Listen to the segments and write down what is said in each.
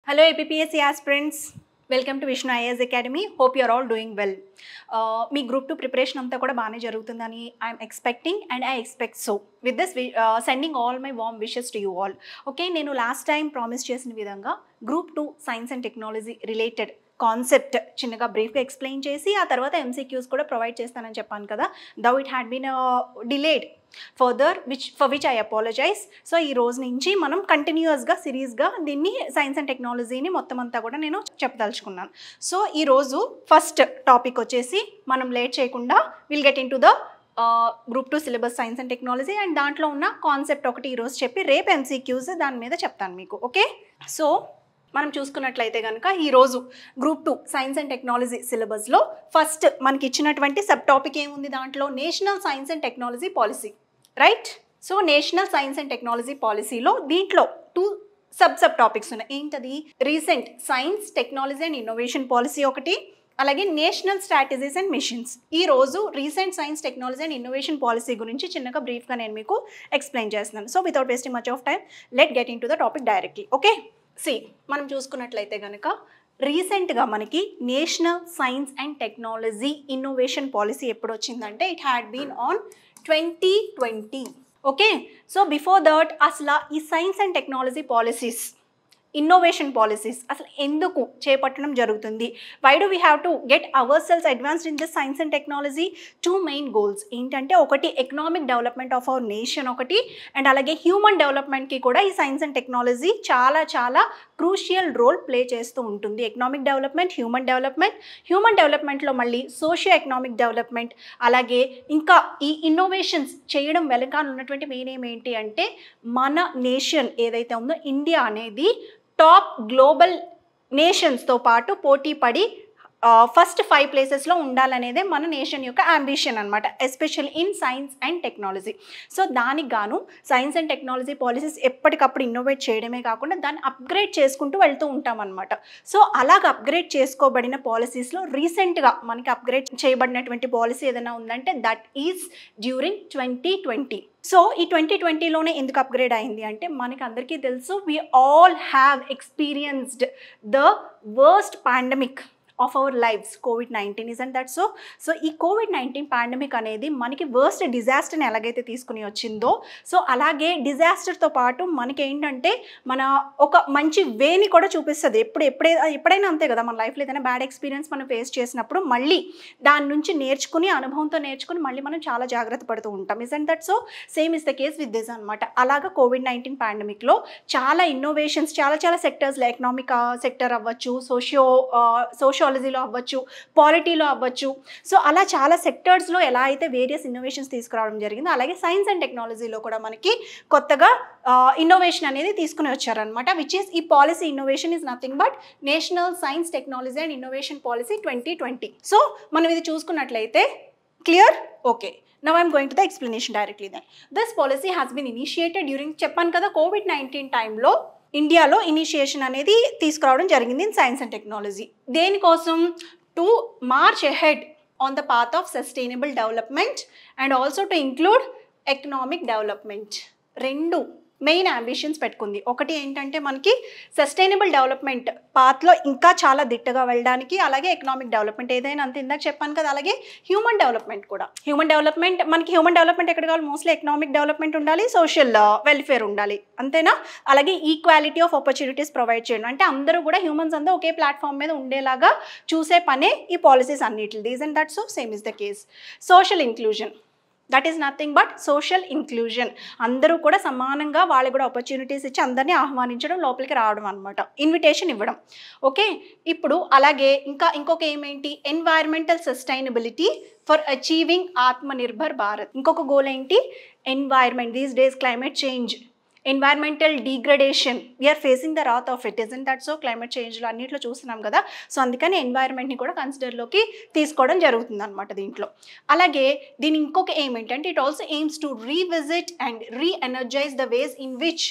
Hello APPSC aspirants, welcome to Vishnu IAS Academy. Hope you are all doing well. మీ group 2 preparation అంతా కూడా బాగానే జరుగుతుందని I'm expecting and I expect so with this sending all my warm wishes to you all. Okay, నేను last time promise చేసిన విధంగా group 2 science and technology related concept చిన్నగా బ్రీఫ్గా ఎక్స్ప్లెయిన్ చేసి ఆ తర్వాత ఎంసీక్యూస్ కూడా ప్రొవైడ్ చేస్తానని చెప్పాను కదా. Though it had been delayed further for which I apologize. So ఈ రోజు నుంచి మనం కంటిన్యూస్గా సిరీస్గా దీన్ని సైన్స్ అండ్ టెక్నాలజీని మొత్తం అంతా కూడా నేను చెప్పదలుచుకున్నాను. సో ఈరోజు ఫస్ట్ టాపిక్ వచ్చేసి మనం లేట్ చేయకుండా will get in to the group 2 syllabus science and technology and దాంట్లో ఉన్న కాన్సెప్ట్ ఒకటి ఈరోజు చెప్పి రేపు ఎంసీక్యూస్ దాని మీద చెప్తాను మీకు. ఓకే, సో మనం చూసుకున్నట్లయితే కనుక ఈరోజు గ్రూప్ 2 సైన్స్ అండ్ టెక్నాలజీ సిలబస్లో ఫస్ట్ మనకి ఇచ్చినటువంటి సబ్ టాపిక్ ఏముంది, దాంట్లో national science and technology policy, right? So national science and technology పాలసీలో దీంట్లో 2 సబ్ టాపిక్స్ ఉన్నాయి. ఏంటది? Recent science technology and innovation policy ఒకటి, అలాగే నేషనల్ స్ట్రాటజీస్ అండ్ మిషన్స్. ఈరోజు recent science technology and innovation policy గురించి చిన్నగా బ్రీఫ్గా నేను మీకు ఎక్స్ప్లెయిన్ చేస్తున్నాను. So without wasting much of time let get in to the topic directly. Okay, మనం చూసుకున్నట్లయితే కనుక రీసెంట్గా మనకి national science and technology innovation policy ఎప్పుడు వచ్చిందంటే it had been on 2020. Okay, so before that అసలు ఈ science and technology policies, innovation policies అసలు ఎందుకు చేపట్టడం జరుగుతుంది? Why do we have to get our cells advanced in this science and technology? 2 main goals ఏంటంటే ఒకటి economic development of our nation ఒకటి, and అలాగే హ్యూమన్ డెవలప్మెంట్కి కూడా ఈ సైన్స్ అండ్ టెక్నాలజీ చాలా చాలా క్రూషియల్ రోల్ ప్లే చేస్తూ ఉంటుంది. ఎకనామిక్ డెవలప్మెంట్, హ్యూమన్ డెవలప్మెంట్లో మళ్ళీ సోషియో ఎకనామిక్ డెవలప్మెంట్, అలాగే ఇంకా ఈ ఇన్నోవేషన్స్ చేయడం వెనకాల ఉన్నటువంటి మెయిన్ ఏంటి అంటే మన నేషన్ ఏదైతే ఉందో ఇండియా అనేది టాప్ గ్లోబల్ నేషన్స్తో పాటు పోటీ పడి ఫస్ట్ 5 ప్లేసెస్లో ఉండాలనేదే మన నేషన్ యొక్క అంబిషన్ అనమాట, especially in science and technology. So దానికి గాను సైన్స్ అండ్ టెక్నాలజీ పాలసీస్ ఎప్పటికప్పుడు ఇన్నోవేట్ చేయడమే కాకుండా దాన్ని అప్గ్రేడ్ చేసుకుంటూ వెళ్తూ ఉంటాం అనమాట. సో అలాగ అప్గ్రేడ్ చేసుకోబడిన పాలసీస్లో రీసెంట్గా మనకి అప్గ్రేడ్ చేయబడినటువంటి పాలసీ ఏదైనా ఉందంటే దట్ ఈజ్ డ్యూరింగ్ 2020. సో ఈ 2020లోనే ఎందుకు అప్గ్రేడ్ అయింది అంటే మనకి అందరికీ తెలుసు, we all have experienced the worst pandemic of our lives, COVID-19. Isn't that so? So ఈ COVID-19 పాండమిక్ అనేది మనకి వర్స్ట్ డిజాస్టర్ని ఎలాగైతే తీసుకుని వచ్చిందో, సో అలాగే డిజాస్టర్తో పాటు మనకి ఏంటంటే మన ఒక మంచి వేని కూడా చూపిస్తుంది. ఎప్పుడైనా అంతే కదా, మన లైఫ్లో ఏదైనా బ్యాడ్ ఎక్స్పీరియన్స్ మనం ఫేస్ చేసినప్పుడు మళ్ళీ దాని నుంచి నేర్చుకుని, అనుభవంతో నేర్చుకుని మళ్ళీ మనం చాలా జాగ్రత్త పడుతూ ఉంటాం. Isn't that so? Same is the case with this అనమాట. అలాగా COVID-19 పాండమిక్లో చాలా ఇన్నోవేషన్స్ చాలా సెక్టర్స్లో, ఎకనామిక్ సెక్టర్ అవ్వచ్చు, సోషియాలజీలో అవ్వచ్చు, పాలిటీలో అవ్వచ్చు, సో అలా చాలా సెక్టర్స్లో ఎలా అయితే వేరియస్ ఇన్నోవేషన్స్ తీసుకురావడం జరిగిందో అలాగే సైన్స్ అండ్ టెక్నాలజీలో కూడా మనకి కొత్తగా ఇన్నోవేషన్ అనేది తీసుకుని వచ్చారనమాట. విచ్ ఈస్ ఈ policy innovation is nothing but national science technology and innovation policy 2020. So మనం ఇది చూసుకున్నట్లయితే clear? Okay, now I'm going to the explanation directly then. This policy has been initiated during, చెప్పాను కదా, COVID-19 టైంలో ఇండియాలో initiation అనేది తీసుకురావడం జరిగింది ఇన్ సైన్స్ అండ్ టెక్నాలజీ. దేనికోసం? To March ahead on the path of sustainable development and also to include economic development. 2 main ambitions పెట్టుకుంది. ఒకటి ఏంటంటే మనకి సస్టైనబుల్ డెవలప్మెంట్ పాత్లో ఇంకా చాలా దిట్టగా వెళ్ళడానికి, అలాగే ఎకనామిక్ డెవలప్మెంట్ ఏదైనా అంతే ఇందాక చెప్పాను కదా, అలాగే హ్యూమన్ డెవలప్మెంట్ కూడా. హ్యూమన్ డెవలప్మెంట్ ఎక్కడ కావాలి? మోస్ట్లీ ఎకనామిక్ డెవలప్మెంట్ ఉండాలి, సోషల్ వెల్ఫేర్ ఉండాలి, అంతేనా? అలాగే ఈక్వాలిటీ ఆఫ్ ఆపర్చునిటీస్ ప్రొవైడ్ చేయడం, అంటే అందరూ కూడా హ్యూమన్స్ అందరూ ఒకే ప్లాట్ఫామ్ మీద ఉండేలాగా చూసే పనే ఈ పాలసీస్ అన్నిటిది. Isn't that so? Same is the case. Social inclusion, that is nothing but social inclusion. అందరూ కూడా సమానంగా వాళ్ళకి కూడా ఆపర్చునిటీస్ ఇచ్చి అందరినీ ఆహ్వానించడం, లోపలికి రావడం అనమాట, ఇన్విటేషన్ ఇవ్వడం. ఓకే, ఇప్పుడు అలాగే ఇంకొక ఏమేంటి? Environmental sustainability for achieving Atmanirbhar Bharat. ఇంకొక గోల్ ఏంటి? Environment. These days climate change, environmental degradation, we are facing the wrath of it. Isn't that so? Climate చేంజ్లో అన్నింటిలో చూస్తున్నాం కదా. సో అందుకని ఎన్వైర్మెంట్ని కూడా కన్సిడర్లోకి తీసుకోవడం జరుగుతుంది అనమాట దీంట్లో. అలాగే దీని ఇంకొక ఏంటంటే it also aims to revisit and reenergize the ways in which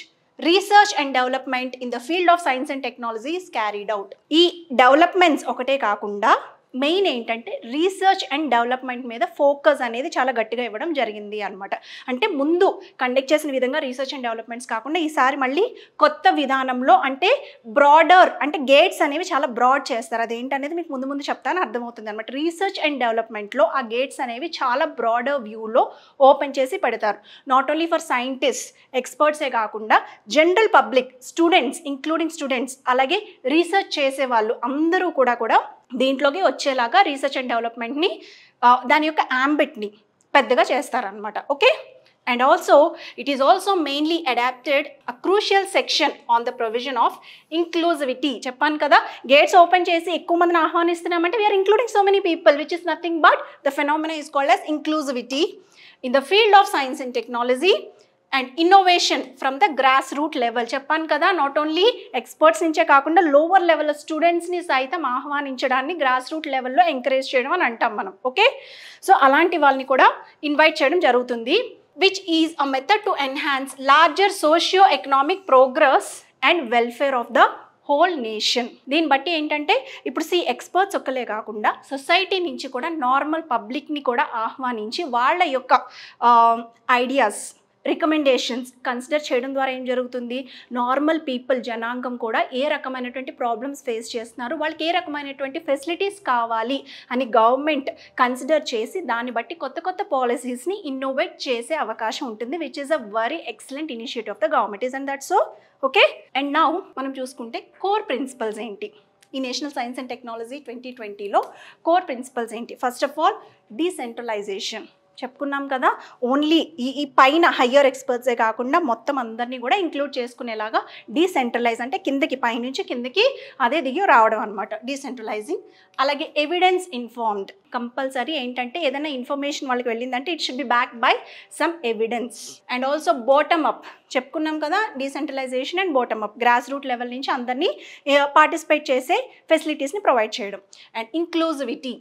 research and development in the field of science and technology is carried out. ఈ డెవలప్మెంట్స్ ఒకటే కాకుండా మెయిన్ ఏంటంటే రీసెర్చ్ అండ్ డెవలప్మెంట్ మీద ఫోకస్ అనేది చాలా గట్టిగా ఇవ్వడం జరిగింది అనమాట. అంటే ముందు కండక్ట్ చేసిన విధంగా రీసెర్చ్ అండ్ డెవలప్మెంట్స్ కాకుండా ఈసారి మళ్ళీ కొత్త విధానంలో అంటే బ్రాడర్ అంటే గేట్స్ అనేవి చాలా బ్రాడ్ చేస్తారు. అదేంటనేది మీకు ముందు ముందు చెప్తాను, అర్థమవుతుంది అనమాట. రీసెర్చ్ అండ్ డెవలప్మెంట్లో ఆ గేట్స్ అనేవి చాలా బ్రాడర్ వ్యూలో ఓపెన్ చేసి పెడతారు. నాట్ ఓన్లీ ఫర్ సైంటిస్ట్ ఎక్స్పర్ట్సే కాకుండా general public, students including students, అలాగే రీసెర్చ్ చేసే వాళ్ళు అందరూ కూడా దీంట్లోకి వచ్చేలాగా రీసెర్చ్ అండ్ డెవలప్మెంట్ని దాని యొక్క యాంబిట్ని పెద్దగా చేస్తారనమాట. Okay, and also it is also mainly adapted a crucial section on the provision of inclusivity. చెప్పాను కదా, గేట్స్ ఓపెన్ చేసి ఎక్కువ మందిని ఆహ్వానిస్తున్నామంటే we are including so many people which is nothing but the phenomena is called as inclusivity in the field of science and technology and innovation from the grass root level. చెప్పాను కదా, not only experts నుంచే కాకుండా lower level స్టూడెంట్స్ని సైతం ఆహ్వానించడాన్ని grass root లెవెల్లో encourage చేయడం అని అంటాం మనం. ఓకే, సో అలాంటి వాళ్ళని కూడా ఇన్వైట్ చేయడం జరుగుతుంది. Which is a method to enhance larger socio economic progress and welfare of the whole nation. దీన్ని బట్టి ఏంటంటే ఇప్పుడు ఎక్స్పర్ట్స్ ఒక్కలే కాకుండా సొసైటీ నుంచి కూడా నార్మల్ పబ్లిక్ని కూడా ఆహ్వానించి వాళ్ళ యొక్క ఐడియాస్, రికమెండేషన్స్ కన్సిడర్ చేయడం ద్వారా ఏం జరుగుతుంది, నార్మల్ పీపుల్ జనాంగం కూడా ఏ రకమైనటువంటి ప్రాబ్లమ్స్ ఫేస్ చేస్తున్నారు, వాళ్ళకి ఏ రకమైనటువంటి ఫెసిలిటీస్ కావాలి అని గవర్నమెంట్ కన్సిడర్ చేసి దాన్ని బట్టి కొత్త కొత్త పాలసీస్ని ఇన్నోవేట్ చేసే అవకాశం ఉంటుంది. Which is a very excellent initiative of the government is and that so. Okay, and now మనం చూసుకుంటే కోర్ ప్రిన్సిపల్స్ ఏంటి ఈ నేషనల్ సైన్స్ అండ్ టెక్నాలజీ 2020లో కోర్ ప్రిన్సిపల్స్ ఏంటి? ఫస్ట్ ఆఫ్ ఆల్ డీసెంట్రలైజేషన్ చెప్పుకున్నాం కదా, ఓన్లీ ఈ పైన హయ్యర్ ఎక్స్పర్ట్సే కాకుండా మొత్తం అందరినీ కూడా ఇంక్లూడ్ చేసుకునేలాగా డీసెంట్రలైజ్ అంటే కిందకి, పైనుంచి కిందకి అదే దిగి రావడం అనమాట డీసెంట్రలైజింగ్. అలాగే ఎవిడెన్స్ ఇన్ఫార్మ్డ్, కంపల్సరీ ఏంటంటే ఏదైనా ఇన్ఫర్మేషన్ వాళ్ళకి వెళ్ళిందంటే it should be backed by some evidence. And also bottom up చెప్పుకున్నాం కదా, decentralization and bottom up grass root level నుంచి అందరినీ పార్టిసిపేట్ చేసే ఫెసిలిటీస్ని ప్రొవైడ్ చేయడం. And inclusivity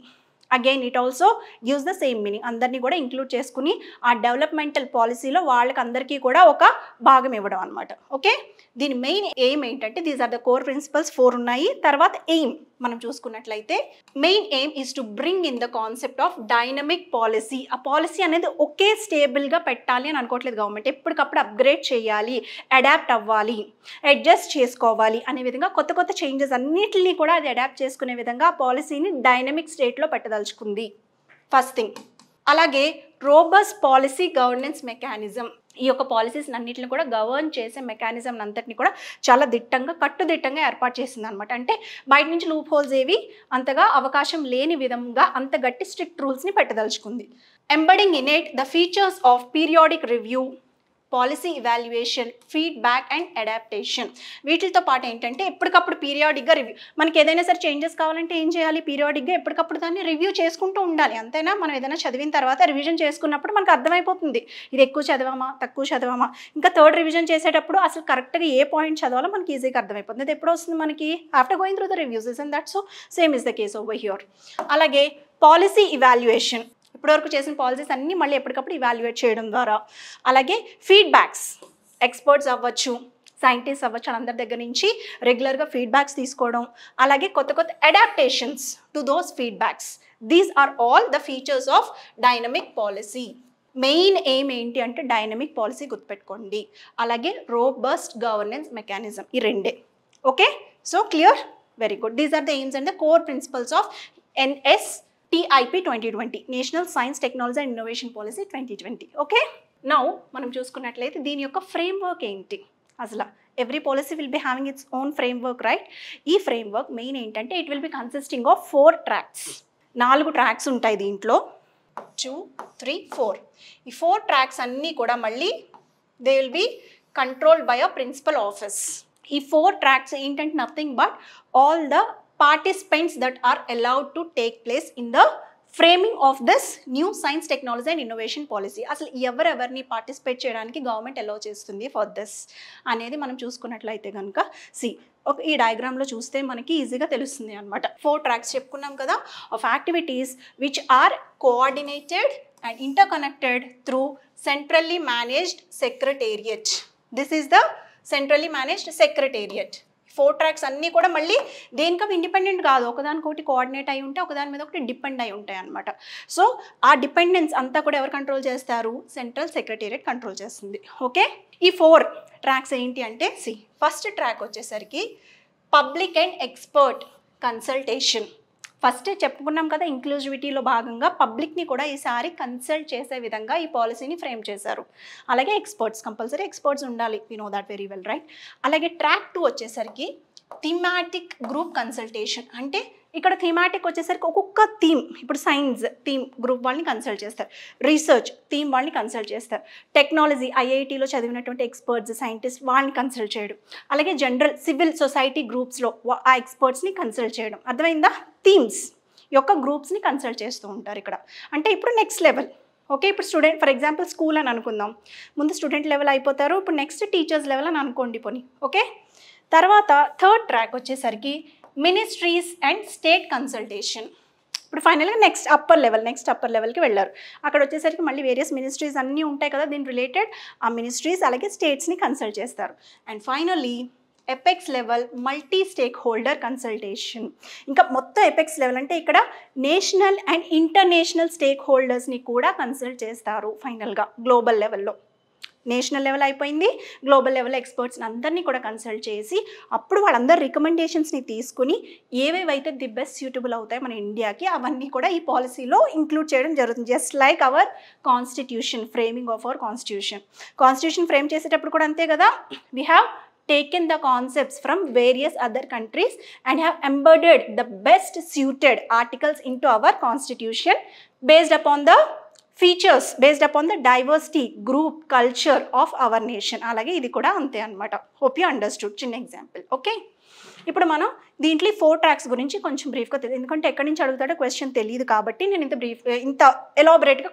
again it also gives the same meaning, అందరినీ కూడా ఇంక్లూడ్ చేసుకుని ఆ డెవలప్మెంటల్ పాలసీలో వాళ్ళకి అందరికీ కూడా ఒక భాగం ఇవ్వడం అనమాట. ఓకే, దీని మెయిన్ ఎయిమ్ ఏంటంటే these are the core principles 4 ఉన్నాయి. తర్వాత ఎయిమ్ మనం చూసుకున్నట్లయితే main aim is to bring in the concept of dynamic policy. ఆ పాలసీ అనేది ఒకే స్టేబుల్గా పెట్టాలి అని అనుకోవట్లేదు గవర్నమెంట్, ఎప్పటికప్పుడు అప్గ్రేడ్ చేయాలి, అడాప్ట్ అవ్వాలి, అడ్జస్ట్ చేసుకోవాలి అనే విధంగా కొత్త కొత్త చేంజెస్ అన్నిటినీ కూడా అది అడాప్ట్ చేసుకునే విధంగా ఆ పాలసీని డైనమిక్ స్టేట్లో పెట్టదలుచుకుంది. First thing. అలాగే రోబస్ట్ పాలసీ గవర్నెన్స్ మెకానిజం, ఈ యొక్క పాలసీస్ అన్నింటిని కూడా గవర్న్ చేసే మెకానిజం అంతటిని కూడా చాలా కట్టుదిట్టంగా ఏర్పాటు చేసింది అనమాట. అంటే బయట నుంచి లూప్ హోల్స్ ఏవి అంతగా అవకాశం లేని విధంగా అంత గట్టి స్ట్రిక్ట్ రూల్స్ని పెట్టదలుచుకుంది. Embedding in it the features of periodic review, policy evaluation, feedback and adaptation. వీటితో పాటు ఏంటంటే ఎప్పటికప్పుడు పీరియాడిక్గా రివ్యూ, మనకి ఏదైనా సరే చేంజెస్ కావాలంటే ఏం చేయాలి, పీరియాడిక్గా ఎప్పటికప్పుడు దాన్ని రివ్యూ చేసుకుంటూ ఉండాలి. అంతేనా, మనం ఏదైనా చదివిన తర్వాత రివిజన్ చేసుకున్నప్పుడు మనకు అర్థమైపోతుంది ఇది ఎక్కువ చదవమా తక్కువ చదవమా. ఇంకా థర్డ్ రివిజన్ చేసేటప్పుడు అసలు కరెక్ట్గా ఏ పాయింట్ చదవాలో మనకి ఈజీగా అర్థమైపోతుంది. అది ఎప్పుడు వస్తుంది మనకి, after going through the reviews. And that so same is the case over here. అలాగే పాలసీ ఇవాల్యుయేషన్, ఇప్పటివరకు చేసిన పాలసీస్ అన్నీ మళ్ళీ ఎప్పటికప్పుడు ఇవాల్యుయేట్ చేయడం ద్వారా. అలాగే ఫీడ్బ్యాక్స్, ఎక్స్పర్ట్స్ అవ్వచ్చు, సైంటిస్ట్ అవ్వచ్చు, అందరి దగ్గర నుంచి రెగ్యులర్గా ఫీడ్బ్యాక్స్ తీసుకోవడం. అలాగే కొత్త కొత్త adaptations to those feedbacks. These are all the features of dynamic policy. Main aim ఏంటి అంటే డైనమిక్ పాలసీ గుర్తుపెట్టుకోండి, అలాగే రోబస్ట్ గవర్నెన్స్ మెకానిజం, ఈ రెండే. Okay, so clear, very good. These are the aims and the core principles of NSTIP 2020, national science technology and innovation policy 2020. Okay, now మనం చూసుకున్నట్లయితే దీని యొక్క ఫ్రేమ్వర్క్ ఏంటి అసలు. Every policy will be having its own framework, right? ఈ framework main ఏంటంటే it will be consisting of 4 tracks. 4 tracks ఉంటాయి దీంట్లో, 2, 3, 4. ఈ 4 ట్రాక్స్ అన్నీ కూడా మళ్ళీ they will be controlled by a principal office. ఈ 4 ట్రాక్స్ ఏంటంటే nothing but all the participants that are allowed to take place in the framing of this new science technology and innovation policy. అసలు ఎవరెవరిని participate చేయడానికి government allow చేస్తుంది for this అనేది మనం చూసుకున్నట్లయితే కనుక ఈ డయాగ్రామ్లో చూస్తే మనకి ఈజీగా తెలుస్తుంది అనమాట. 4 ట్రాక్స్ చెప్పుకున్నాం కదా of activities which are coordinated and interconnected through centrally managed secretariat. This is the centrally managed secretariat. 4 tracks అన్నీ కూడా మళ్ళీ దేనికవి ఇండిపెండెంట్ కాదు, ఒకదానికొకటి కోఆర్డినేట్ అయి ఉంటే ఒకదాని మీద ఒకటి డిపెండ్ అయి ఉంటాయి అనమాట. సో ఆ డిపెండెన్స్ అంతా కూడా ఎవరు కంట్రోల్ చేస్తారు? సెంట్రల్ సెక్రటేరియట్ కంట్రోల్ చేస్తుంది. ఓకే, ఈ 4 ట్రాక్స్ ఏంటి అంటే ఫస్ట్ ట్రాక్ వచ్చేసరికి public and expert consultation. First చెప్పుకున్నాం కదా, ఇంక్లూజివిటీలో భాగంగా పబ్లిక్ని కూడా ఈసారి కన్సల్ట్ చేసే విధంగా ఈ పాలసీని ఫ్రేమ్ చేశారు. అలాగే ఎక్స్పర్ట్స్, కంపల్సరీ ఎక్స్పర్ట్స్ ఉండాలి, we know that very well, right. అలాగే ట్రాక్ 2 వచ్చేసరికి థీమాటిక్ గ్రూప్ కన్సల్టేషన్. అంటే ఇక్కడ థీమాటిక్ వచ్చేసరికి ఒక్కొక్క థీమ్, ఇప్పుడు సైన్స్ థీమ్ గ్రూప్ వాళ్ళని కన్సల్ట్ చేస్తారు, రీసెర్చ్ థీమ్ వాళ్ళని కన్సల్ట్ చేస్తారు, టెక్నాలజీ ఐఐటీలో చదివినటువంటి ఎక్స్పర్ట్స్ సైంటిస్ట్ వాళ్ళని కన్సల్ట్ చేయడం, అలాగే జనరల్ సివిల్ సొసైటీ గ్రూప్స్లో ఆ ఎక్స్పర్ట్స్ని కన్సల్ట్ చేయడం. అర్థమైందా? థీమ్స్ యొక్క గ్రూప్స్ని కన్సల్ట్ చేస్తూ ఉంటారు ఇక్కడ. అంటే ఇప్పుడు నెక్స్ట్ లెవెల్. ఓకే, ఇప్పుడు స్టూడెంట్ ఫర్ ఎగ్జాంపుల్ స్కూల్ అని అనుకుందాం, ముందు స్టూడెంట్ లెవెల్ అయిపోతారు, ఇప్పుడు నెక్స్ట్ టీచర్స్ లెవెల్ అని అనుకోండి పోనీ. ఓకే, తర్వాత థర్డ్ ట్రాక్ వచ్చేసరికి మినిస్ట్రీస్ అండ్ స్టేట్ కన్సల్టేషన్. ఇప్పుడు ఫైనల్గా నెక్స్ట్ అప్పర్ లెవెల్కి వెళ్ళారు. అక్కడ వచ్చేసరికి మళ్ళీ వేరియస్ మినిస్ట్రీస్ అన్నీ ఉంటాయి కదా దీని రిలేటెడ్, ఆ మినిస్ట్రీస్ అలాగే స్టేట్స్ని కన్సల్ట్ చేస్తారు. And finally apex level multi stake holder consultation. ఇంకా మొత్తం ఎపెక్స్ లెవెల్ అంటే ఇక్కడ నేషనల్ అండ్ ఇంటర్నేషనల్ స్టేక్ హోల్డర్స్ని కూడా కన్సల్ట్ చేస్తారు. ఫైనల్గా గ్లోబల్ లెవెల్లో నేషనల్ లెవెల్ అయిపోయింది, గ్లోబల్ లెవెల్ ఎక్స్పర్ట్స్ని అందరినీ కూడా కన్సల్ట్ చేసి అప్పుడు వాళ్ళందరి రికమెండేషన్స్ని తీసుకుని ఏవేవైతే ది బెస్ట్ సూటబుల్ అవుతాయి మన ఇండియాకి అవన్నీ కూడా ఈ పాలసీలో ఇంక్లూడ్ చేయడం జరుగుతుంది. Just like our constitution, framing of our constitution frame చేసేటప్పుడు కూడా అంతే కదా, we have taken the concepts from various other countries and have embedded the best suited articles into our constitution based upon the features, based upon the diversity, group, culture of our nation. అలాగే ఇది కూడా అంతే అనమాట. Hope you understood. చిన్న example. Okay, ఇప్పుడు మనం దీంట్లో 4 tracks గురించి కొంచెం బ్రీఫ్గా తెలియదు, ఎందుకంటే ఎక్కడి నుంచి అడుగుతాడో క్వశ్చన్ తెలియదు కాబట్టి నేను ఇంత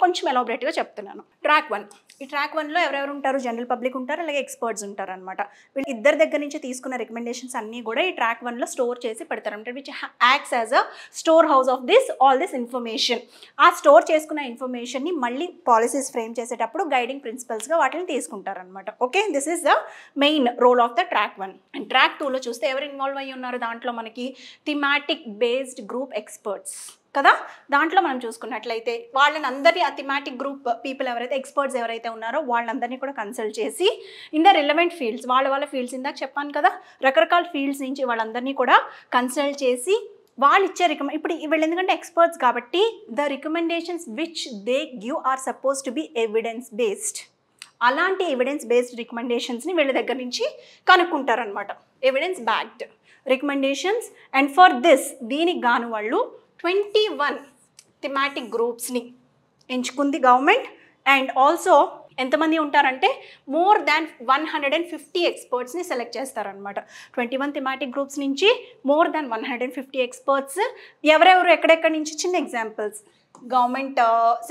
కొంచెం ఎలాబరేట్గా చెప్తున్నాను. ట్రాక్ 1, ఈ ట్రాక్ 1లో ఎవరెవరు ఉంటారు? జనరల్ పబ్లిక్ ఉంటారు, అలాగే ఎక్స్పర్ట్స్ ఉంటారు అనమాట. వీళ్ళు ఇద్దరి దగ్గర నుంచి తీసుకున్న రికమెండేషన్స్ అన్నీ కూడా ఈ ట్రాక్ 1లో స్టోర్ చేసి పెడతారు అంటే which acts as a store house of all this information. ఆ స్టోర్ చేసుకున్న ఇన్ఫర్మేషన్ని మళ్ళీ పాలసీస్ ఫ్రేమ్ చేసేటప్పుడు గైడింగ్ ప్రిన్సిపల్స్గా వాటిని తీసుకుంటారనమాట. Okay, this is the main role of the track 1. And track 2లో చూస్తే ఎవరు ఇన్వాల్వ్ అయ్యి ఉన్నారు దాంట్లో మనకి? థీమాటిక్ బేస్డ్ గ్రూప్ ఎక్స్పర్ట్స్ కదా. దాంట్లో మనం చూసుకున్నట్లయితే వాళ్ళని అందరినీ ఆ థీమాటిక్ గ్రూప్ పీపుల్ ఎవరైతే ఎక్స్పర్ట్స్ ఎవరైతే ఉన్నారో వాళ్ళందరినీ కూడా కన్సల్ట్ చేసి ఇన్ ద రిలవెంట్ ఫీల్డ్స్, వాళ్ళ ఫీల్డ్స్ ఇందాక చెప్పాను కదా, రకరకాల ఫీల్డ్స్ నుంచి వాళ్ళందరినీ కూడా కన్సల్ట్ చేసి వాళ్ళు ఇచ్చే ఇప్పుడు వీళ్ళు ఎందుకంటే ఎక్స్పర్ట్స్ కాబట్టి the recommendations which they give are suppose to be evidence based. అలాంటి ఎవిడెన్స్ బేస్డ్ రికమెండేషన్స్ని వీళ్ళ దగ్గర నుంచి కనుక్కుంటారనమాట, evidence backed recommendations. And for దీనికి గాను వాళ్ళు 21 థీమాటిక్ గ్రూప్స్ని ఎంచుకుంది గవర్నమెంట్. అండ్ ఆల్సో ఎంతమంది ఉంటారంటే మోర్ దాన్ 150 ఎక్స్పర్ట్స్ని సెలెక్ట్ చేస్తారనమాట. 21 థీమాటిక్ గ్రూప్స్ నుంచి మోర్ దాన్ 150 ఎక్స్పర్ట్స్. ఎవరెవరు ఎక్కడెక్కడి నుంచి? చిన్న ఎగ్జాంపుల్స్, గవర్నమెంట్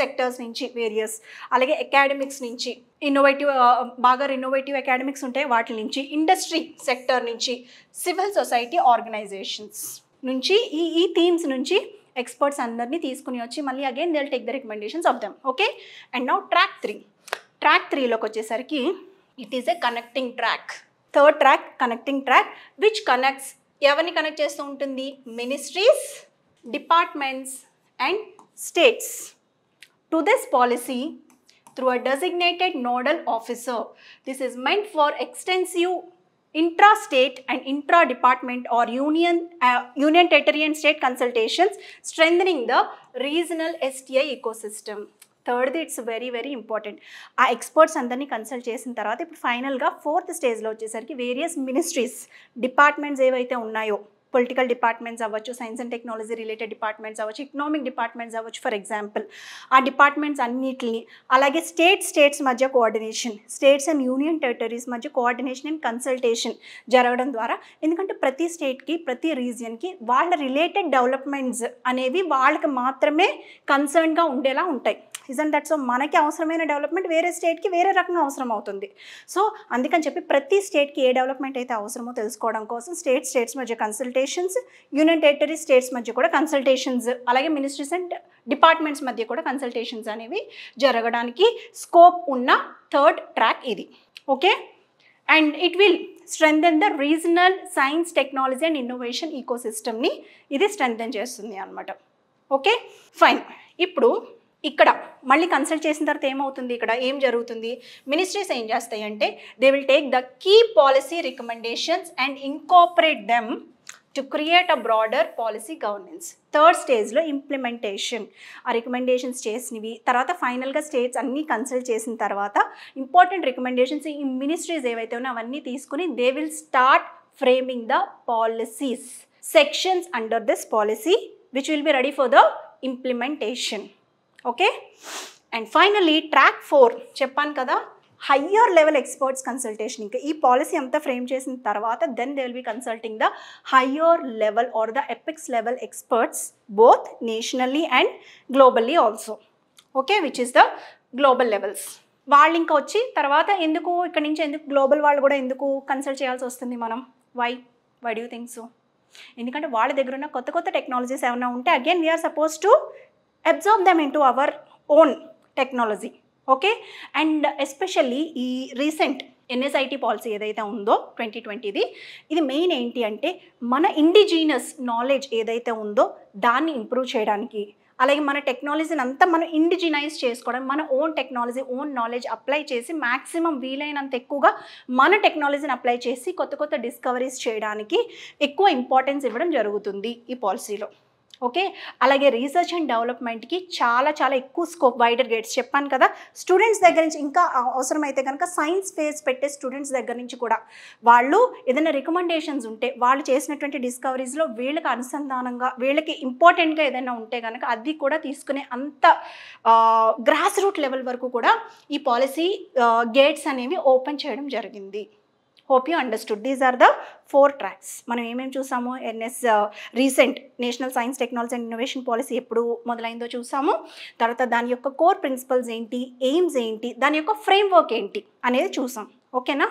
సెక్టర్స్ నుంచి వేరియస్, అలాగే అకాడమిక్స్ నుంచి బాగా ఇన్నోవేటివ్ అకాడమిక్స్ ఉంటాయి వాటి నుంచి, ఇండస్ట్రీ సెక్టర్ నుంచి, సివిల్ సొసైటీ ఆర్గనైజేషన్స్ నుంచి, ఈ థీమ్స్ నుంచి ఎక్స్పర్ట్స్ అందరినీ తీసుకుని వచ్చి మళ్ళీ again they will take the recommendations of them. Okay, and now track 3లోకి వచ్చేసరికి it is a connecting track. Third track connecting track which connects, ఎవరిని కనెక్ట్ చేస్తూ ఉంటుంది? Ministries, departments and states to this policy through a designated nodal officer. This is meant for extensive intra-state and intra-department or union territory and state consultations, strengthening the regional STI ecosystem. థర్డ్ది it's very very important. ఆ experts అందరినీ consult చేసిన తర్వాత ఇప్పుడు ఫైనల్గా 4th స్టేజ్లో వచ్చేసరికి various ministries, departments ఏవైతే ఉన్నాయో, పొలిటికల్ డిపార్ట్మెంట్స్ అవ్వచ్చు, science and technology related departments అవ్వచ్చు, ఎకనామిక్ డిపార్ట్మెంట్స్ అవ్వచ్చు ఫర్ ఎగ్జాంపుల్, ఆ డిపార్ట్మెంట్స్ అన్నిటిని, అలాగే స్టేట్స్ మధ్య coordination, states and union territories మధ్య కోఆర్డినేషన్ అండ్ కన్సల్టేషన్ జరగడం ద్వారా, ఎందుకంటే ప్రతి స్టేట్కి ప్రతి రీజియన్కి వాళ్ళ రిలేటెడ్ డెవలప్మెంట్స్ అనేవి వాళ్ళకి మాత్రమే కన్సర్న్గా ఉండేలా ఉంటాయి. Isn't that so? మనకి అవసరమైన డెవలప్మెంట్ వేరే స్టేట్కి వేరే రకంగా అవసరం అవుతుంది. సో అందుకని చెప్పి ప్రతి స్టేట్కి ఏ డెవలప్మెంట్ అయితే అవసరమో తెలుసుకోవడం కోసం స్టేట్స్ మధ్య కన్సల్టేషన్స్, యూనియన్ టెరిటరీ స్టేట్స్ మధ్య కూడా కన్సల్టేషన్స్, అలాగే మినిస్ట్రీస్ అండ్ డిపార్ట్మెంట్స్ మధ్య కూడా కన్సల్టేషన్స్ అనేవి జరగడానికి స్కోప్ ఉన్న థర్డ్ ట్రాక్ ఇది. Okay, and it will strengthen the regional science technology and innovation ఈకోసిస్టమ్ని ఇది స్ట్రెంథెన్ చేస్తుంది అనమాట. Okay fine. ఇప్పుడు ఇక్కడ మళ్ళీ కన్సల్ట్ చేసిన తర్వాత ఏమవుతుంది, ఇక్కడ ఏం జరుగుతుంది, మినిస్ట్రీస్ ఏం చేస్తాయి అంటే they will take the key policy recommendations and incorporate them to create a broader policy governance. Third స్టేజ్లో ఇంప్లిమెంటేషన్, ఆ రికమెండేషన్స్ చేసినవి తర్వాత ఫైనల్గా స్టేట్స్ అన్నీ కన్సల్ట్ చేసిన తర్వాత ఇంపార్టెంట్ రికమెండేషన్స్ ఈ మినిస్ట్రీస్ ఏవైతే ఉన్నాయో అవన్నీ తీసుకుని they will start framing the policies sections under this policy which will be ready for the implementation. Okay and finally track 4 చెప్పాను కదా, హయ్యర్ లెవెల్ ఎక్స్పర్ట్స్ కన్సల్టేషన్. ఇంకా ఈ పాలసీ అంతా ఫ్రేమ్ చేసిన తర్వాత then they will be consulting the higher level or the apex level experts both nationally and globally also. Okay which is the global levels. వాళ్ళు ఇంకా వచ్చి తర్వాత ఎందుకు ఇక్కడ నుంచి ఎందుకు గ్లోబల్ వాళ్ళు కూడా ఎందుకు కన్సల్ట్ చేయాల్సి వస్తుంది మనం, why do you think so? ఎందుకంటే వాళ్ళ దగ్గర ఉన్న కొత్త కొత్త టెక్నాలజీస్ ఏమైనా ఉంటే again we're suppose to observe them into our own technology. Okay and especially ఈ రీసెంట్ ఎన్ఎస్ఐటి పాలసీ ఏదైతే ఉందో 2020ది, ఇది మెయిన్ ఏంటి అంటే మన ఇండిజీనస్ నాలెడ్జ్ ఏదైతే ఉందో దాన్ని ఇంప్రూవ్ చేయడానికి, అలాగే మన టెక్నాలజీని అంతా మనం ఇండిజినైజ్ చేసుకోవడం, మన own technology own knowledge apply చేసి మ్యాక్సిమం వీలైనంత ఎక్కువగా మన టెక్నాలజీని అప్లై చేసి కొత్త కొత్త డిస్కవరీస్ చేయడానికి ఎక్కువ ఇంపార్టెన్స్ ఇవ్వడం జరుగుతుంది ఈ పాలసీలో. ఓకే అలాగే రీసెర్చ్ అండ్ డెవలప్మెంట్కి చాలా చాలా ఎక్కువ స్కోప్, వైడర్ గేట్స్ చెప్పాను కదా. స్టూడెంట్స్ దగ్గర నుంచి ఇంకా అవసరమైతే కనుక సైన్స్ ఫేజ్ పెట్టే స్టూడెంట్స్ దగ్గర నుంచి కూడా వాళ్ళు ఏదైనా రికమెండేషన్స్ ఉంటే వాళ్ళు చేసినటువంటి డిస్కవరీస్లో వీళ్ళకి అనుసంధానంగా వీళ్ళకి ఇంపార్టెంట్గా ఏదైనా ఉంటే కనుక అది కూడా తీసుకునే అంత గ్రాస్ రూట్ లెవెల్ వరకు కూడా ఈ పాలసీ గేట్స్ అనేవి ఓపెన్ చేయడం జరిగింది. Hope you understood. These are the 4 tracks. మనం ఏమేమి చూసాము, recent national science technology and innovation policy ఎప్పుడు మొదలైందో చూసాము, తర్వాత దాని యొక్క కోర్ ప్రిన్సిపల్స్ ఏంటి, ఎయిమ్స్ ఏంటి, దాని యొక్క ఫ్రేమ్వర్క్ ఏంటి అనేది చూసాం. ఓకేనా,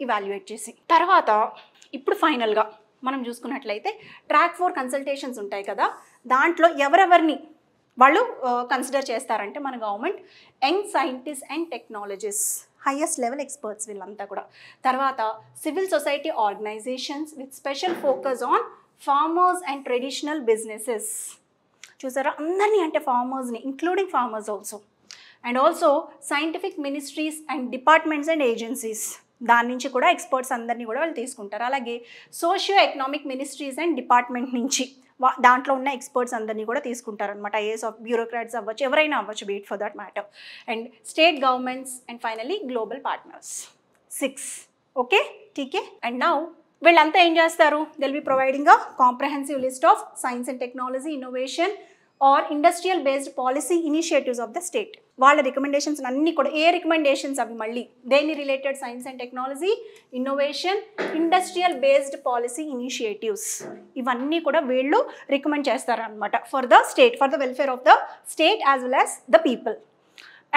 ఇవాల్యుయేట్ చేసి తర్వాత ఇప్పుడు ఫైనల్గా మనం చూసుకున్నట్లయితే ట్రాక్ 4 కన్సల్టేషన్స్ ఉంటాయి కదా, దాంట్లో ఎవరెవరిని వాళ్ళు కన్సిడర్ చేస్తారంటే మన government young scientist and technologist, highest level experts వీళ్ళంతా కూడా. తర్వాత civil society organisations with special focus on farmers and traditional businesses. చూసారా అందరినీ అంటే ఫార్మర్స్ని including farmers also. And also scientific ministries and departments and agencies, దాని నుంచి కూడా ఎక్స్పర్ట్స్ అందరినీ కూడా వాళ్ళు తీసుకుంటారు. అలాగే socio economic ministries and department నుంచి దాంట్లో ఉన్న ఎక్స్పర్ట్స్ అందరినీ కూడా తీసుకుంటారనమాట. ఐఏఎస్ ఆఫ్ బ్యూరోక్రాట్స్ అవ్వచ్చు, ఎవరైనా అవ్వచ్చు, beat for that matter. And state governments and finally global partners 6. Okay TK. And now వీళ్ళంతా ఏం చేస్తారు, they will be providing a comprehensive list of science and technology innovation are industrial based policy initiatives of the state. వాళ్ళ recommendations అన్నీ కూడా ఏ recommendations అవి మళ్ళీ దేని related, science and technology, innovation, industrial based policy initiatives, ఇవన్నీ కూడా వీళ్ళు recommend చేస్తారనమాట for the state, for the welfare of the state as well as the people.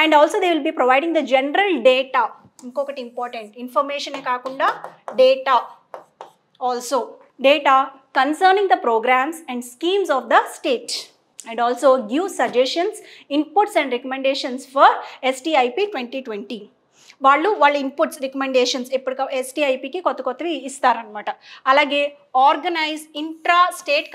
And also they will be providing the general data. ఇంకొకటి important, ఇన్ఫర్మేషనే కాకుండా data also, data concerning the programmes and schemes of the state. And also give suggestions, inputs and recommendations for STIP 2020. వాళ్ళ inputs recommendations ఎప్పుడు ఎస్టీఐపికి కొత్తవి ఇస్తారనమాట. అలాగే organise intra state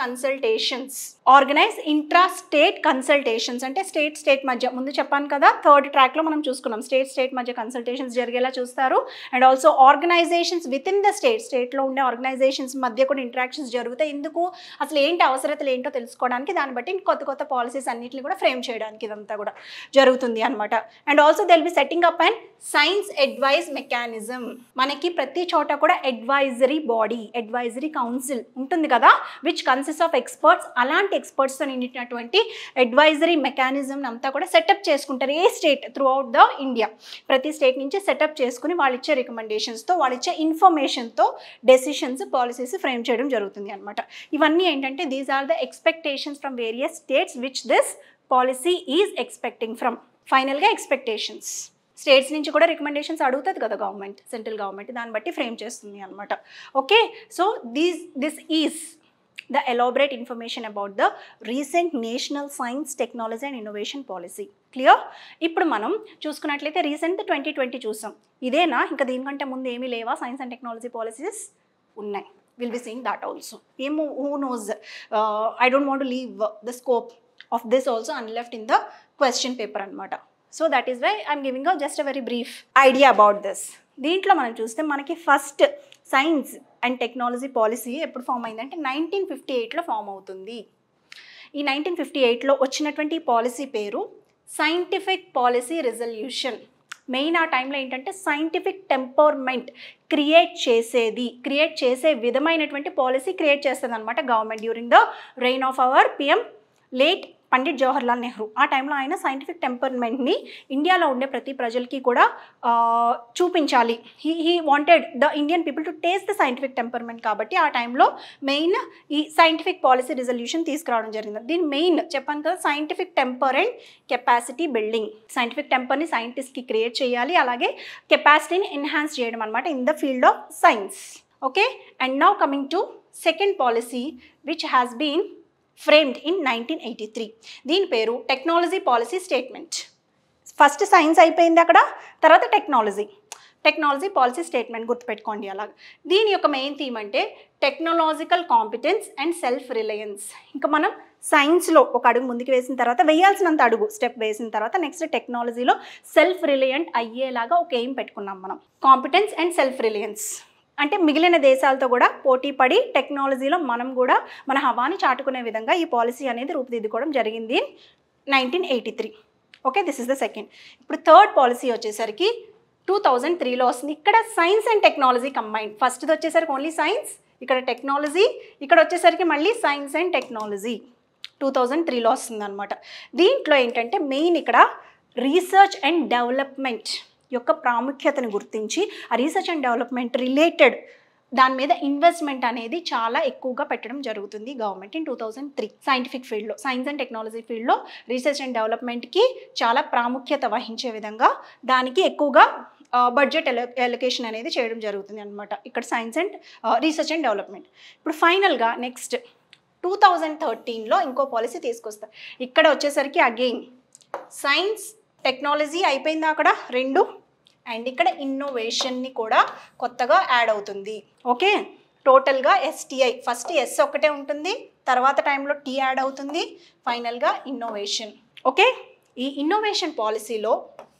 consultations అంటే state మధ్య, ముందు చెప్పాను కదా 3rd ట్రాక్లో మనం చూసుకున్నాం, స్టేట్ మధ్య కన్సల్టేషన్స్ జరిగేలా చూస్తారు. And also organisations within the స్టేట్లో ఉండే ఆర్గనైజేషన్స్ మధ్య కూడా ఇంటరాక్షన్స్ జరుగుతాయి. ఎందుకు, అసలు ఏంటి అవసరతలు ఏంటో తెలుసుకోవడానికి, దాన్ని బట్టి కొత్త పాలసీస్ అన్నింటినీ కూడా ఫ్రేమ్ చేయడానికి ఇదంతా కూడా జరుగుతుంది అనమాట. And also they will be setting up and science advice mechanism. మనకి ప్రతి చోట కూడా అడ్వైజరీ బాడీ, అడ్వైజరీ కౌన్సిల్ ఉంటుంది కదా, విచ్ కన్సిస్ట్ ఆఫ్ ఎక్స్పర్ట్స్. అలాంటి ఎక్స్పర్ట్స్తో నిండినటువంటి అడ్వైజరీ మెకానిజం అంతా కూడా సెటప్ చేసుకుంటారు ఏ state throughout the India. ప్రతి స్టేట్ నుంచి సెటప్ చేసుకుని వాళ్ళు ఇచ్చే రికమెండేషన్స్తో, వాళ్ళు ఇచ్చే ఇన్ఫర్మేషన్తో డెసిషన్స్, పాలసీస్ ఫ్రేమ్ చేయడం జరుగుతుంది అనమాట. ఇవన్నీ ఏంటంటే these are the expectations from various states which this policy is expecting from. ఫైనల్గా ఎక్స్పెక్టేషన్స్ స్టేట్స్ నుంచి కూడా రికమెండేషన్స్ అడుగుతుంది కదా గవర్నమెంట్, సెంట్రల్ గవర్నమెంట్, దాన్ని బట్టి ఫ్రేమ్ చేస్తుంది అనమాట. Okay, so this is the elaborate information about the recent national science, technology and innovation policy. Clear? ఇప్పుడు మనం చూసుకున్నట్లయితే రీసెంట్ 2020 చూసాం. ఇదేనా ఇంకా దీనికంటే ముందు ఏమీ లేవా సైన్స్ అండ్ టెక్నాలజీ పాలసీస్? ఉన్నాయి. Will be seeing that also. ఏమో who knows, I don't want to leave the scope of this also unleft in the question paper అనమాట. So that is why I'm giving just a very brief idea about this. దీంట్లో మనం చూస్తే మనకి first science and technology policy ఎప్పుడు form అయిందంటే 1958లో form అవుతుంది. ఈ 1958లో వచ్చినటువంటి పాలసీ పేరు సైంటిఫిక్ పాలసీ రిజల్యూషన్. మెయిన్ ఆ టైంలో ఏంటంటే సైంటిఫిక్ టెంపర్మెంట్ క్రియేట్ చేసే విధమైనటువంటి పాలసీ క్రియేట్ చేస్తుంది అనమాట government during the rain of our PM late Pandit Jawaharlal Nehru. ఆ టైంలో ఆయన సైంటిఫిక్ టెంపర్మెంట్ని ఇండియాలో ఉండే ప్రతి ప్రజలకి కూడా చూపించాలి. He wanted the Indian people to taste the scientific temperament. కాబట్టి ఆ టైంలో మెయిన్ ఈ సైంటిఫిక్ పాలసీ రిజల్యూషన్ తీసుకురావడం జరిగింది. దీని మెయిన్ చెప్పాను కదా, scientific temper and capacity building. Scientific టెంపర్ని సైంటిస్ట్కి క్రియేట్ చేయాలి, అలాగే కెపాసిటీని ఎన్హాన్స్ చేయడం అనమాట in the field of science. Okay, and now coming to second policy which has been framed in 1983. దీని పేరు technology policy statement. First science అయిపోయింది అక్కడ, తర్వాత టెక్నాలజీ పాలసీ స్టేట్మెంట్ గుర్తుపెట్టుకోండి. అలాగా దీని యొక్క మెయిన్ థీమ్ అంటే technological competence and self Reliance. ఇంకా మనం సైన్స్లో ఒక అడుగు ముందుకు వేసిన తర్వాత, వేయాల్సినంత అడుగు స్టెప్ వేసిన తర్వాత నెక్స్ట్ టెక్నాలజీలో సెల్ఫ్ రిలయంట్ అయ్యేలాగా ఒక ఎయిమ్ పెట్టుకున్నాం మనం. కాంపిటెన్స్ అండ్ సెల్ఫ్ రిలయన్స్ అంటే మిగిలిన దేశాలతో కూడా పోటీ పడి టెక్నాలజీలో మనం కూడా మన హవాని చాటుకునే విధంగా ఈ పాలసీ అనేది రూపుదిద్దుకోవడం జరిగింది 1983. Okay, this is the second. ఇప్పుడు థర్డ్ పాలసీ వచ్చేసరికి 2003లో వస్తుంది. ఇక్కడ సైన్స్ అండ్ టెక్నాలజీ కంబైన్. ఫస్ట్ది వచ్చేసరికి ఓన్లీ సైన్స్, ఇక్కడ టెక్నాలజీ, ఇక్కడ వచ్చేసరికి మళ్ళీ సైన్స్ అండ్ టెక్నాలజీ 2003లో వస్తుంది అనమాట. దీంట్లో ఏంటంటే మెయిన్ ఇక్కడ రీసెర్చ్ అండ్ డెవలప్మెంట్ యొక్క ప్రాముఖ్యతను గుర్తించి ఆ రీసెర్చ్ అండ్ డెవలప్మెంట్ రిలేటెడ్ దాని మీద ఇన్వెస్ట్మెంట్ అనేది చాలా ఎక్కువగా పెట్టడం జరుగుతుంది గవర్నమెంట్ ఇన్ 2003. సైంటిఫిక్ ఫీల్డ్లో, సైన్స్ అండ్ టెక్నాలజీ ఫీల్డ్లో రీసెర్చ్ అండ్ డెవలప్మెంట్కి చాలా ప్రాముఖ్యత వహించే విధంగా దానికి ఎక్కువగా బడ్జెట్ ఎలొకేషన్ అనేది చేయడం జరుగుతుంది అనమాట ఇక్కడ science and research and development. ఇప్పుడు ఫైనల్గా నెక్స్ట్ 2013లో ఇంకో పాలసీ తీసుకొస్తారు. ఇక్కడ వచ్చేసరికి అగైన్ సైన్స్ టెక్నాలజీ అయిపోయింది అక్కడ రెండు, అండ్ ఇక్కడ ఇన్నోవేషన్ని కూడా కొత్తగా యాడ్ అవుతుంది. ఓకే, టోటల్గా STI, ఫస్ట్ S ఒకటే ఉంటుంది, తర్వాత టైంలో T యాడ్ అవుతుంది, ఫైనల్గా ఇన్నోవేషన్. ఓకే, ఈ ఇన్నోవేషన్ పాలసీలో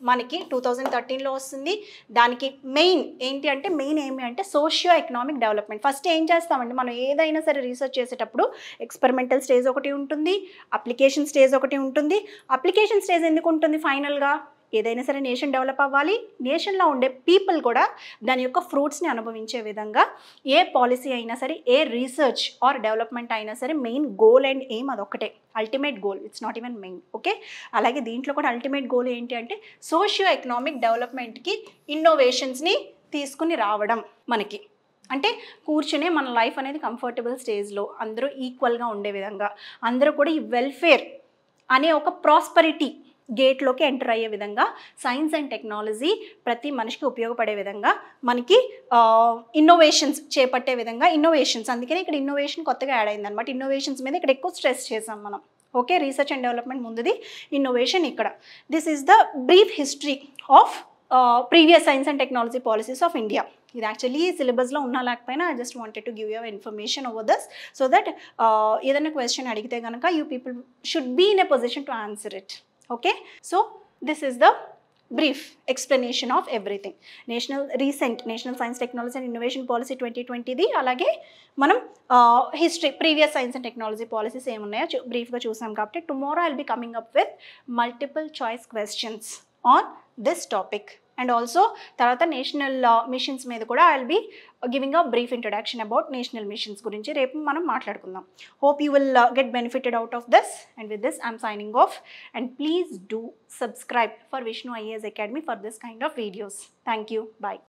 మనకి 2013లో వస్తుంది. దానికి మెయిన్ ఏంటి అంటే ఏమి అంటే సోషియో ఎకనామిక్ డెవలప్మెంట్. ఫస్ట్ ఏం చేస్తామండి, మనం ఏదైనా సరే రీసెర్చ్ చేసేటప్పుడు ఎక్స్పెరిమెంటల్ స్టేజ్ ఒకటి ఉంటుంది, అప్లికేషన్ స్టేజ్ ఒకటి ఉంటుంది. అప్లికేషన్ స్టేజ్ ఎందుకు ఉంటుంది? ఫైనల్గా ఏదైనా సరే నేషన్ డెవలప్ అవ్వాలి, నేషన్లో ఉండే పీపుల్ కూడా దాని యొక్క ఫ్రూట్స్ని అనుభవించే విధంగా ఏ పాలసీ అయినా సరే, ఏ రీసెర్చ్ ఆర్ డెవలప్మెంట్ అయినా సరే మెయిన్ గోల్ అండ్ ఎయిమ్ అదొక్కటే, ultimate goal, it's not even main. Okay, అలాగే దీంట్లో కూడా అల్టిమేట్ గోల్ ఏంటి అంటే సోషియో ఎకనామిక్ డెవలప్మెంట్కి ఇన్నోవేషన్స్ని తీసుకుని రావడం. మనకి అంటే కూర్చునే మన లైఫ్ అనేది కంఫర్టబుల్ స్టేజ్లో అందరూ ఈక్వల్గా ఉండే విధంగా, అందరూ కూడా ఈ వెల్ఫేర్ అనే ఒక ప్రాస్పరిటీ గేట్లోకి ఎంటర్ అయ్యే విధంగా సైన్స్ అండ్ టెక్నాలజీ ప్రతి మనిషికి ఉపయోగపడే విధంగా మనకి ఇన్నోవేషన్స్ చేపట్టే విధంగా ఇన్నోవేషన్స్, అందుకనే ఇక్కడ ఇన్నోవేషన్ కొత్తగా యాడ్ అయింది అనమాట. ఇన్నోవేషన్స్ మీద ఇక్కడ ఎక్కువ స్ట్రెస్ చేసాం మనం. ఓకే, రీసెర్చ్ అండ్ డెవలప్మెంట్ ముందుది, ఇన్నోవేషన్ ఇక్కడ. This is the brief history of previous science and technology policies of India. ఇది యాక్చువల్లీ సిలబస్లో ఉన్నా లేకపోయినా I just wanted to give you information over this so that ఏదైనా క్వశ్చన్ అడిగితే కనుక you people should be in a position to answer it. Okay, so this is the brief explanation of everything. National Science Technology and Innovation Policy 2020 అలాగే మనం history previous science and technology policies ఏమున్నాయో బ్రీఫ్గా చూసాం. కాబట్టి tomorrow I'll be coming up with multiple choice questions on this topic. And also తర్వాత national machines మీద కూడా I will be giving a brief introduction about national machines గురించి రేపు మనం మాట్లాడుకుందాం. Hope you will get benefited out of this. And with this I'm signing off. And please do subscribe for Vishnu IAS Academy for this kind of videos. Thank you. Bye.